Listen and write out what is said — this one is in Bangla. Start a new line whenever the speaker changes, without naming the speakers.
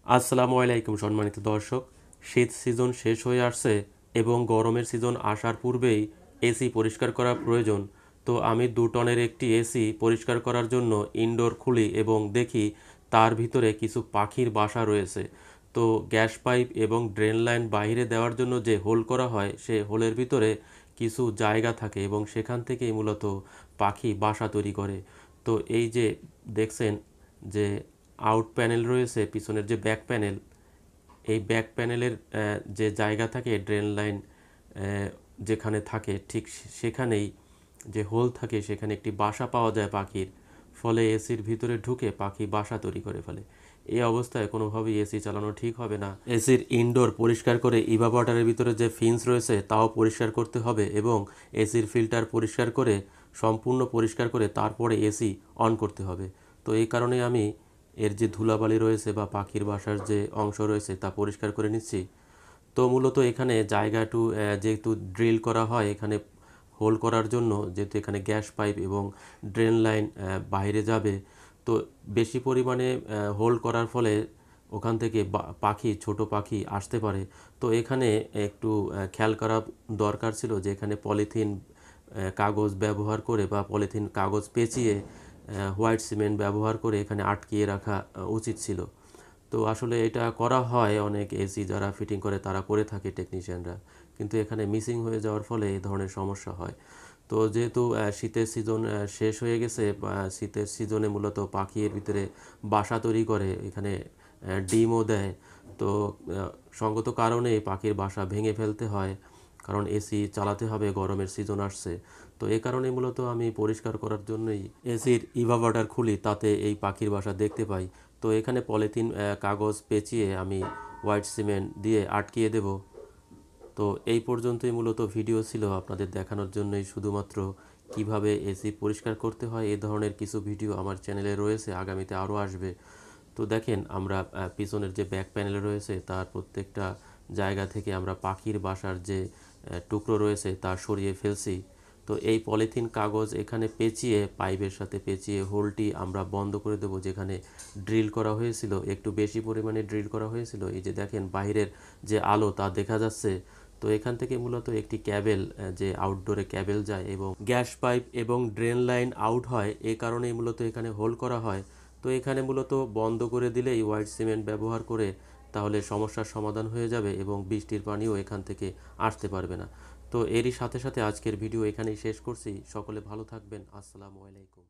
আসসালামু আলাইকুম সম্মানিত দর্শক। শীত সিজন শেষ হয়ে আসছে এবং গরমের সিজন আসার পূর্বেই এসি পরিষ্কার করা প্রয়োজন। তো আমি 2 টনের একটি এসি পরিষ্কার করার জন্য ইনডোর খুলি এবং দেখি তার ভিতরে কিছু পাখির বাসা রয়েছে। তো গ্যাস পাইপ এবং ড্রেন লাইন বাইরে দেওয়ার জন্য যে হোল করা হয় সে হোলের ভিতরে কিছু জায়গা থাকে এবং সেখান থেকেই মূলত পাখি বাসা তৈরি করে। তো এই যে দেখছেন যে আউট প্যানেল রয়েছে, পিছনের যে ব্যাক প্যানেল, এই ব্যাক প্যানেলের যে জায়গা থাকে ড্রেন লাইন যেখানে থাকে ঠিক সেখানেই যে হোল থাকে সেখানে একটি বাসা পাওয়া যায় পাখির। ফলে এসির ভিতরে ঢুকে পাখি বাসা তৈরি করে ফেলে। এই অবস্থায় কোনোভাবেই এসি চালানো ঠিক হবে না। এসির ইনডোর পরিষ্কার করে ইভাপোরেটরের ভিতরে যে ফিন্স রয়েছে তাও পরিষ্কার করতে হবে এবং এসির ফিল্টার পরিষ্কার করে সম্পূর্ণ পরিষ্কার করে তারপরে এসি অন করতে হবে। তো এই কারণে আমি এর যে ধুলাবালি রয়েছে বা পাখির বাসার যে অংশ রয়েছে তা পরিষ্কার করে নিচ্ছি। তো মূলত এখানে জায়গা একটু যেহেতু ড্রিল করা হয় এখানে হোল করার জন্য, যেহেতু এখানে গ্যাস পাইপ এবং ড্রেন লাইন বাইরে যাবে, তো বেশি পরিমাণে হোল করার ফলে ওখান থেকে পাখি, ছোট পাখি আসতে পারে। তো এখানে একটু খেয়াল করা দরকার ছিল যে এখানে পলিথিন কাগজ ব্যবহার করে বা পলিথিন কাগজ পেঁচিয়ে হোয়াইট সিমেন্ট ব্যবহার করে এখানে আটকিয়ে রাখা উচিত ছিল। তো আসলে এটা করা হয়, অনেক এসি যারা ফিটিং করে তারা করে থাকে টেকনিশিয়ানরা, কিন্তু এখানে মিসিং হয়ে যাওয়ার ফলে এই ধরনের সমস্যা হয়। তো যেহেতু শীতের সিজন শেষ হয়ে গেছে, শীতের সিজনে মূলত পাখি এর ভিতরে বাসা তৈরি করে, এখানে ডিমও দেয়। তো সঙ্গত কারণে পাখির বাসা ভেঙে ফেলতে হয়, কারণ এসি চালাতে হবে, গরমের সিজন আসছে। তো এই কারণে মূলত আমি পরিষ্কার করার জন্যই এসির ইভাপোরেটর খুলি, তাতে এই পাখির বাসা দেখতে পাই। তো এখানে পলিথিন কাগজ পেঁচিয়ে আমি হোয়াইট সিমেন্ট দিয়ে আটকিয়ে দেব। তো এই পর্যন্তই মূলত ভিডিও ছিল, আপনাদের দেখানোর জন্যই শুধুমাত্র কিভাবে এসি পরিষ্কার করতে হয়। এই ধরনের কিছু ভিডিও আমার চ্যানেলে রয়েছে, আগামীতে আরও আসবে। তো দেখেন আমরা পিছনের যে ব্যাক প্যানেল রয়েছে তার প্রত্যেকটা জায়গা থেকে আমরা পাখির বাসার যে টুকরো রয়েছে তা সরিয়ে ফেলছি। তো এই পলিথিন কাগজ এখানে পেঁচিয়ে, পাইপের সাথে পেঁচিয়ে হোলটি আমরা বন্ধ করে দেবো, যেখানে ড্রিল করা হয়েছিল, একটু বেশি পরিমাণে ড্রিল করা হয়েছিল। এই যে দেখেন বাইরের যে আলো তা দেখা যাচ্ছে। তো এখান থেকে মূলত একটি ক্যাবেল, যে আউটডোরে ক্যাবেল যায় এবং গ্যাস পাইপ এবং ড্রেন লাইন আউট হয়, এই কারণেই মূলত এখানে হোল করা হয়। তো এখানে মূলত বন্ধ করে দিলেই হোয়াইট সিমেন্ট ব্যবহার করে তাহলে সমস্যার সমাধান হয়ে যাবে এবং বৃষ্টির পানিও এখান থেকে আসতে পারবে না। তো এরই সাথে সাথে আজকের ভিডিও এখানেই শেষ করছি। সকলে ভালো থাকবেন। আসসালামু আলাইকুম।